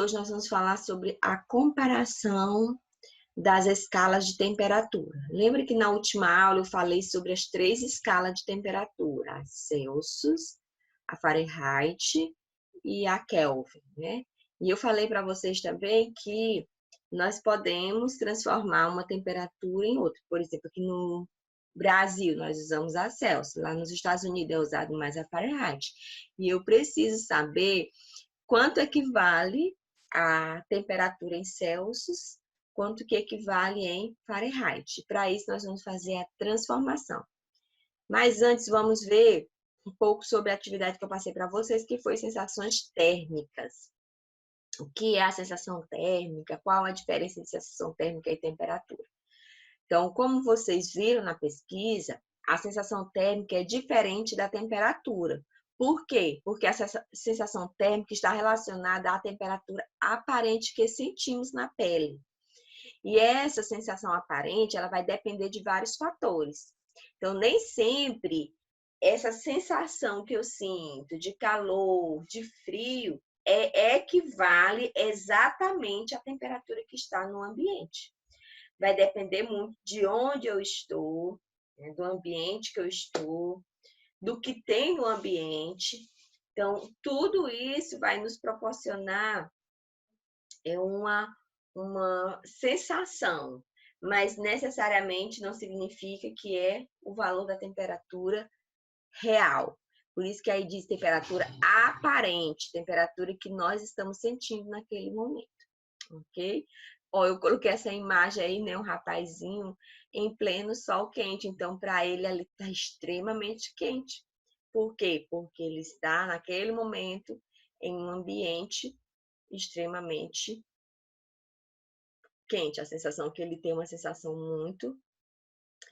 hoje nós vamos falar sobre a comparação das escalas de temperatura. Lembra que na última aula eu falei sobre as 3 escalas de temperatura, a Celsius, a Fahrenheit e a Kelvin, né? E eu falei para vocês também que nós podemos transformar uma temperatura em outra. Por exemplo, aqui no Brasil nós usamos a Celsius, lá nos Estados Unidos é usado mais a Fahrenheit. E eu preciso saber quanto equivale a temperatura em Celsius, quanto que equivale em Fahrenheit. Para isso, nós vamos fazer a transformação. Mas antes, vamos ver um pouco sobre a atividade que eu passei para vocês, que foi sensações térmicas. O que é a sensação térmica? Qual a diferença de sensação térmica e temperatura? Então, como vocês viram na pesquisa, a sensação térmica é diferente da temperatura. Por quê? Porque a sensação térmica está relacionada à temperatura aparente que sentimos na pele. E essa sensação aparente, ela vai depender de vários fatores. Então, nem sempre essa sensação que eu sinto de calor, de frio, equivale exatamente à temperatura que está no ambiente. Vai depender muito de onde eu estou, né, do ambiente que eu estou, do que tem no ambiente. Então, tudo isso vai nos proporcionar uma sensação, mas necessariamente não significa que é o valor da temperatura real. Por isso que aí diz temperatura aparente, temperatura que nós estamos sentindo naquele momento, ok? Ó, eu coloquei essa imagem aí, né, um rapazinho em pleno sol quente, então para ele ali está extremamente quente. Por quê? Porque ele está naquele momento em um ambiente extremamente quente, a sensação que ele tem uma sensação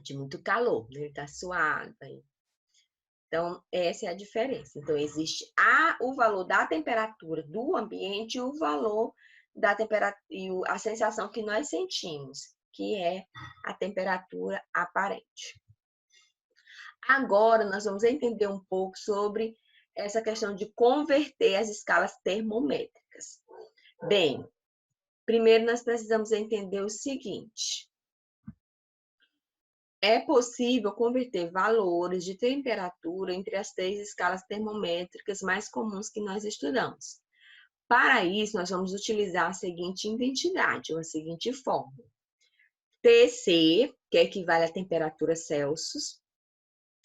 de muito calor, né? Ele está suado aí. Então, essa é a diferença. Então, existe o valor da temperatura do ambiente e o valor da temperatura e a sensação que nós sentimos, que é a temperatura aparente. Agora, nós vamos entender um pouco sobre essa questão de converter as escalas termométricas. Bem, primeiro nós precisamos entender o seguinte: é possível converter valores de temperatura entre as 3 escalas termométricas mais comuns que nós estudamos. Para isso, nós vamos utilizar a seguinte identidade, ou a seguinte fórmula. Tc, que equivale à temperatura Celsius,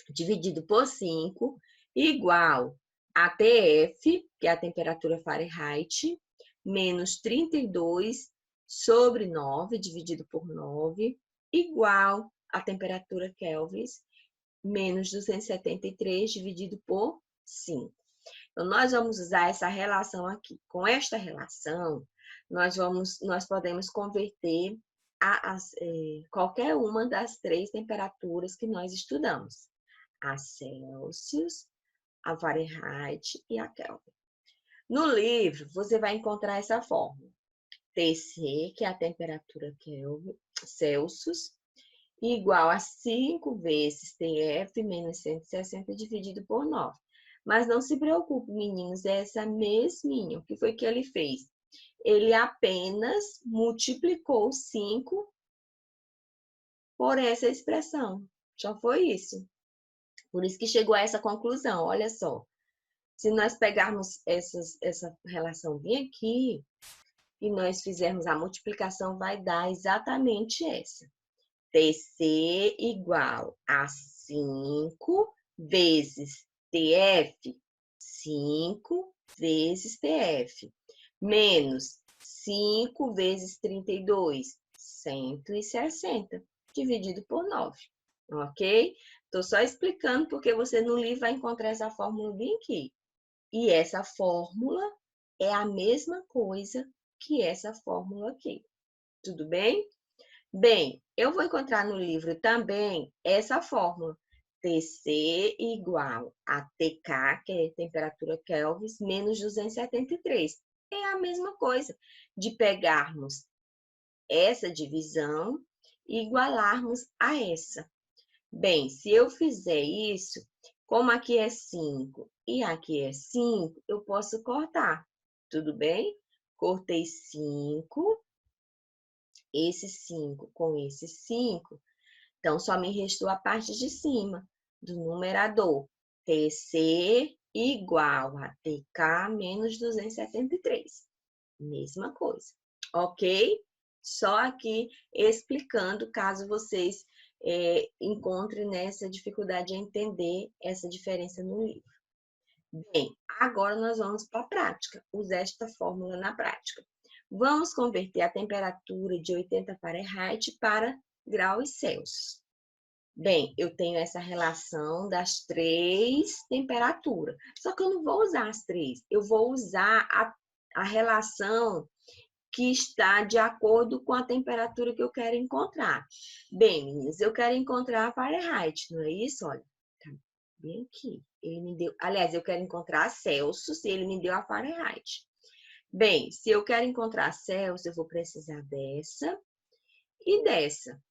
dividido por 5, igual a Tf, que é a temperatura Fahrenheit, menos 32 sobre 9, dividido por 9, igual a temperatura Kelvin, menos 273, dividido por 5. Então, nós vamos usar essa relação aqui. Com esta relação, nós podemos converter qualquer uma das 3 temperaturas que nós estudamos. A Celsius, a Fahrenheit e a Kelvin. No livro, você vai encontrar essa fórmula. Tc, que é a temperatura Celsius, igual a 5 vezes TF menos 160 dividido por 9. Mas não se preocupe, meninos, é essa mesminha. O que foi que ele fez? Ele apenas multiplicou 5 por essa expressão. Só foi isso. Por isso que chegou a essa conclusão. Olha só. Se nós pegarmos essa relação bem aqui e nós fizermos a multiplicação, vai dar exatamente essa. Tc igual a 5 vezes Tf, 5 vezes Tf, menos 5 vezes 32, 160, dividido por 9, ok? Estou só explicando porque você no livro vai encontrar essa fórmula bem aqui. E essa fórmula é a mesma coisa que essa fórmula aqui. Tudo bem? Bem, eu vou encontrar no livro também essa fórmula. Tc igual a Tk, que é temperatura Kelvin, menos 273. É a mesma coisa de pegarmos essa divisão e igualarmos a essa. Bem, se eu fizer isso, como aqui é 5 e aqui é 5, eu posso cortar, tudo bem? Cortei 5, esse 5 com esse 5, então só me restou a parte de cima do numerador. TC igual a TK menos 273. Mesma coisa, ok? Só aqui explicando, caso vocês encontrem nessa dificuldade de entender essa diferença no livro. Bem, agora nós vamos para a prática, usar esta fórmula na prática. Vamos converter a temperatura de 80 Fahrenheit para graus Celsius. Bem, eu tenho essa relação das 3 temperaturas, só que eu não vou usar as 3, eu vou usar a relação que está de acordo com a temperatura que eu quero encontrar. Bem, meninas, eu quero encontrar a Fahrenheit, não é isso? Olha, tá bem aqui. Ele me deu, aliás, eu quero encontrar a Celsius e ele me deu a Fahrenheit. Bem, se eu quero encontrar a Celsius, eu vou precisar dessa e dessa.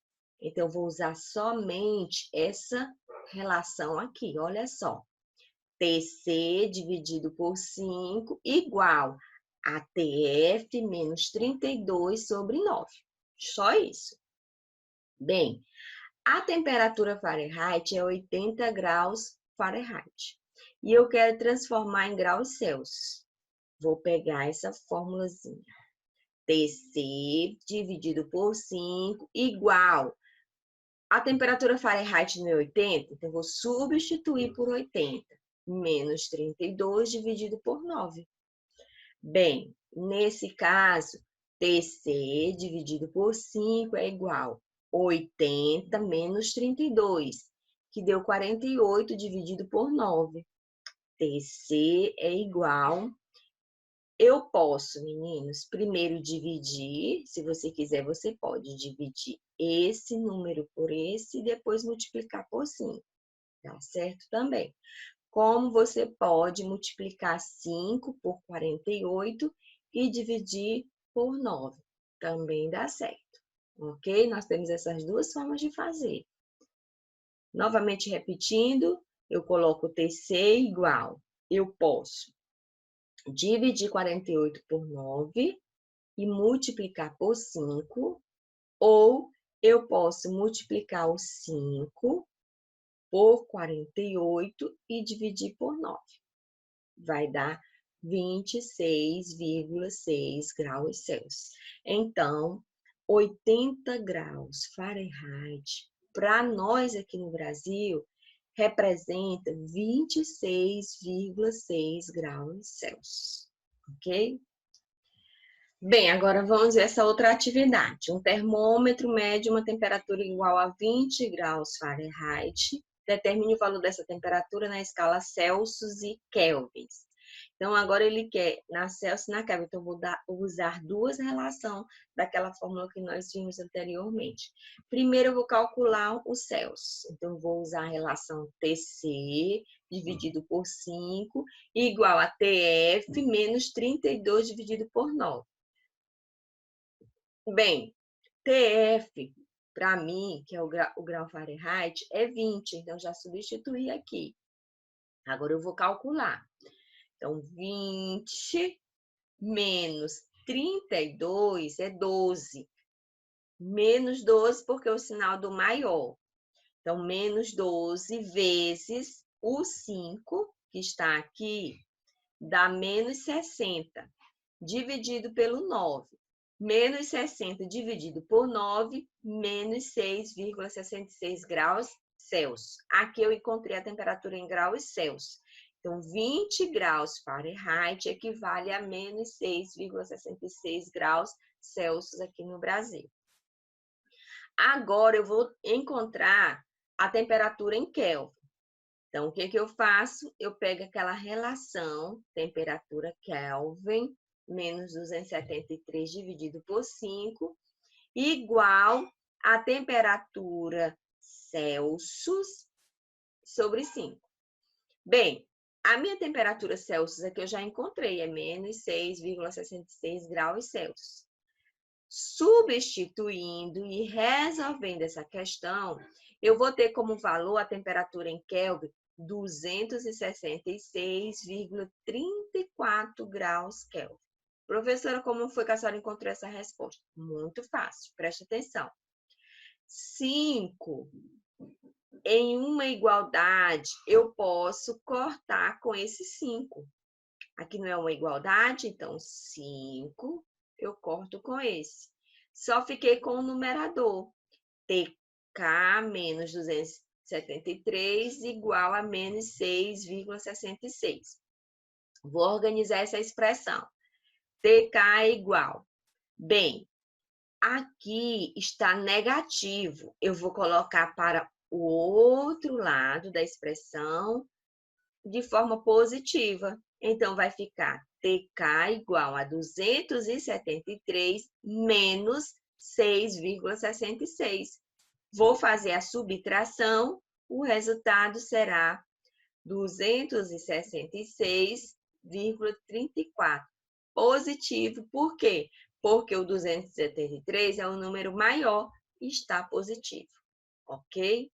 Então, eu vou usar somente essa relação aqui, olha só. TC dividido por 5 igual a TF menos 32 sobre 9. Só isso. Bem, a temperatura Fahrenheit é 80 graus Fahrenheit. E eu quero transformar em graus Celsius. Vou pegar essa formulazinha. TC dividido por 5 igual. A temperatura Fahrenheit não é 80, então eu vou substituir por 80. Menos 32 dividido por 9. Bem, nesse caso, TC dividido por 5 é igual a 80 menos 32, que deu 48 dividido por 9. TC é igual... Eu posso, meninos, primeiro dividir, se você quiser, você pode dividir esse número por esse e depois multiplicar por 5, tá certo também? Como você pode multiplicar 5 por 48 e dividir por 9, também dá certo, ok? Nós temos essas duas formas de fazer. Novamente repetindo, eu coloco TC igual, eu posso dividir 48 por 9 e multiplicar por 5, ou eu posso multiplicar o 5 por 48 e dividir por 9. Vai dar 26,6 graus Celsius. Então, 80 graus Fahrenheit, para nós aqui no Brasil, representa 26,6 graus Celsius, ok? Bem, agora vamos ver essa outra atividade. Um termômetro mede uma temperatura igual a 20 graus Fahrenheit. Determine o valor dessa temperatura na escala Celsius e Kelvins. Então, agora ele quer na Celsius e na Kelvin. Então, vou usar duas relações daquela fórmula que nós vimos anteriormente. Primeiro, eu vou calcular o Celsius. Então, vou usar a relação TC dividido por 5 igual a TF menos 32 dividido por 9. Bem, TF, para mim, que é o grau Fahrenheit, é 20. Então, já substituí aqui. Agora, eu vou calcular. Então, 20 menos 32 é 12. Menos 12 porque é o sinal do maior. Então, menos 12 vezes o 5, que está aqui, dá menos 60, dividido pelo 9. Menos 60 dividido por 9, menos 6,66 graus Celsius. Aqui eu encontrei a temperatura em graus Celsius. Então, 20 graus Fahrenheit equivale a menos 6,66 graus Celsius aqui no Brasil. Agora, eu vou encontrar a temperatura em Kelvin. Então, o que eu faço? Eu pego aquela relação, temperatura Kelvin, menos 273 dividido por 5, igual a temperatura Celsius sobre 5. Bem, a minha temperatura Celsius aqui eu já encontrei, é menos 6,66 graus Celsius. Substituindo e resolvendo essa questão, eu vou ter como valor a temperatura em Kelvin 266,34 graus Kelvin. Professora, como foi que a senhora encontrou essa resposta? Muito fácil, preste atenção. 5 em uma igualdade, eu posso cortar com esse 5. Aqui não é uma igualdade, então 5 eu corto com esse. Só fiquei com o numerador. TK menos 273 igual a menos 6,66. Vou organizar essa expressão. TK é igual. Bem, aqui está negativo. Eu vou colocar para o outro lado da expressão de forma positiva. Então, vai ficar TK igual a 273 menos 6,66. Vou fazer a subtração, o resultado será 266,34. Positivo, por quê? Porque o 273 é o número maior e está positivo, ok?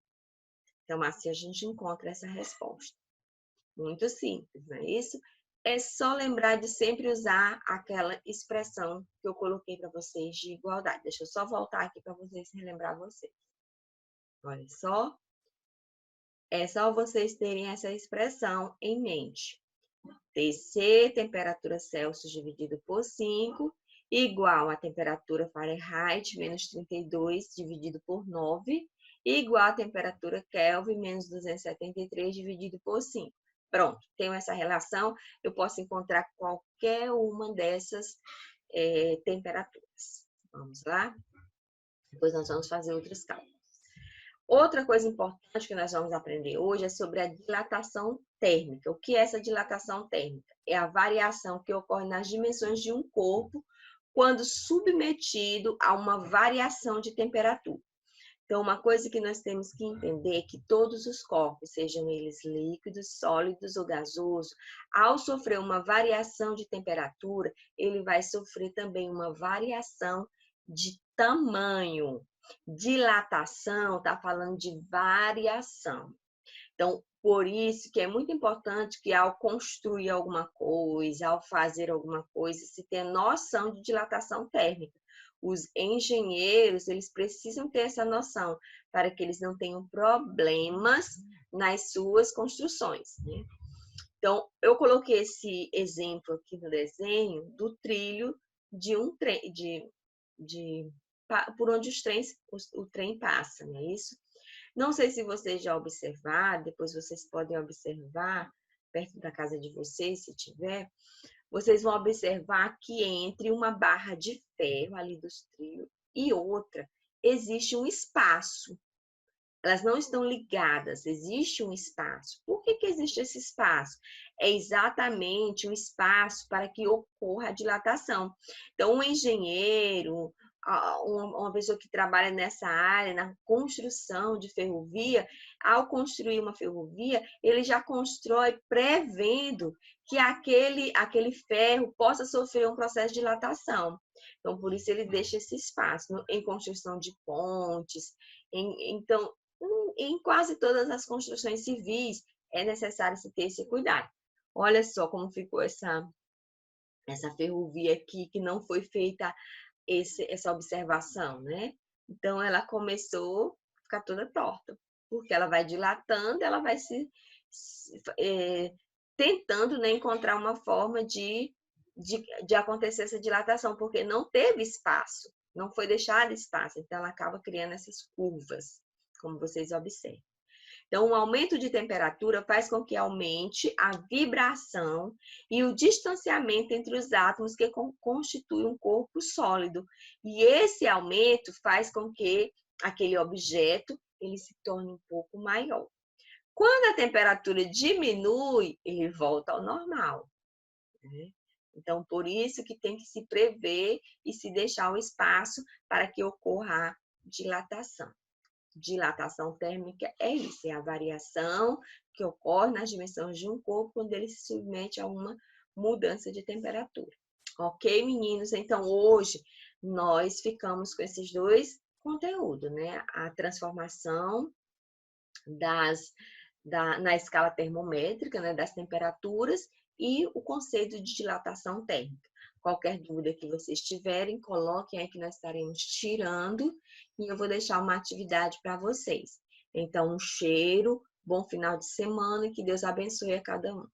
Então, assim a gente encontra essa resposta. Muito simples, não é isso? É só lembrar de sempre usar aquela expressão que eu coloquei para vocês de igualdade. Deixa eu só voltar aqui para vocês relembrar vocês. Olha só. É só vocês terem essa expressão em mente. TC, temperatura Celsius dividido por 5, igual a temperatura Fahrenheit menos 32 dividido por 9, igual a temperatura Kelvin menos 273 dividido por 5. Pronto, tenho essa relação, eu posso encontrar qualquer uma dessas temperaturas. Vamos lá? Depois nós vamos fazer outros cálculos. Outra coisa importante que nós vamos aprender hoje é sobre a dilatação térmica. O que é essa dilatação térmica? É a variação que ocorre nas dimensões de um corpo quando submetido a uma variação de temperatura. Então, uma coisa que nós temos que entender é que todos os corpos, sejam eles líquidos, sólidos ou gasosos, ao sofrer uma variação de temperatura, ele vai sofrer também uma variação de tamanho. Dilatação está falando de variação. Então, por isso que é muito importante que ao construir alguma coisa, ao fazer alguma coisa, se tenha noção de dilatação térmica. Os engenheiros, eles precisam ter essa noção para que eles não tenham problemas nas suas construções, né? Então, eu coloquei esse exemplo aqui no desenho do trilho de um trem, por onde o trem passa, não é isso? Não sei se vocês já observaram, depois vocês podem observar perto da casa de vocês, se tiver, vocês vão observar que entre uma barra de ferro ali dos trilhos e outra, existe um espaço. Elas não estão ligadas, existe um espaço. Por que existe esse espaço? É exatamente um espaço para que ocorra a dilatação. Então, um engenheiro, uma pessoa que trabalha nessa área, na construção de ferrovia, ao construir uma ferrovia, ele já constrói prevendo que aquele ferro possa sofrer um processo de dilatação. Então, por isso ele deixa esse espaço em construção de pontes. Então, em quase todas as construções civis é necessário se ter esse cuidado. Olha só como ficou essa ferrovia aqui, que não foi feita essa observação, né? Então, ela começou a ficar toda torta, porque ela vai dilatando, ela vai tentando, né, encontrar uma forma de acontecer essa dilatação, porque não teve espaço, não foi deixado espaço, então ela acaba criando essas curvas, como vocês observam. Então, o aumento de temperatura faz com que aumente a vibração e o distanciamento entre os átomos que constituem um corpo sólido. E esse aumento faz com que aquele objeto ele se torne um pouco maior. Quando a temperatura diminui, ele volta ao normal, né? Então, por isso que tem que se prever e se deixar o espaço para que ocorra a dilatação. Dilatação térmica é isso, é a variação que ocorre nas dimensões de um corpo quando ele se submete a uma mudança de temperatura. Ok, meninos? Então, hoje nós ficamos com esses dois conteúdos, né? A transformação na escala termométrica, né, das temperaturas e o conceito de dilatação térmica. Qualquer dúvida que vocês tiverem, coloquem aí que nós estaremos tirando e eu vou deixar uma atividade para vocês. Então, um cheiro, bom final de semana e que Deus abençoe a cada um.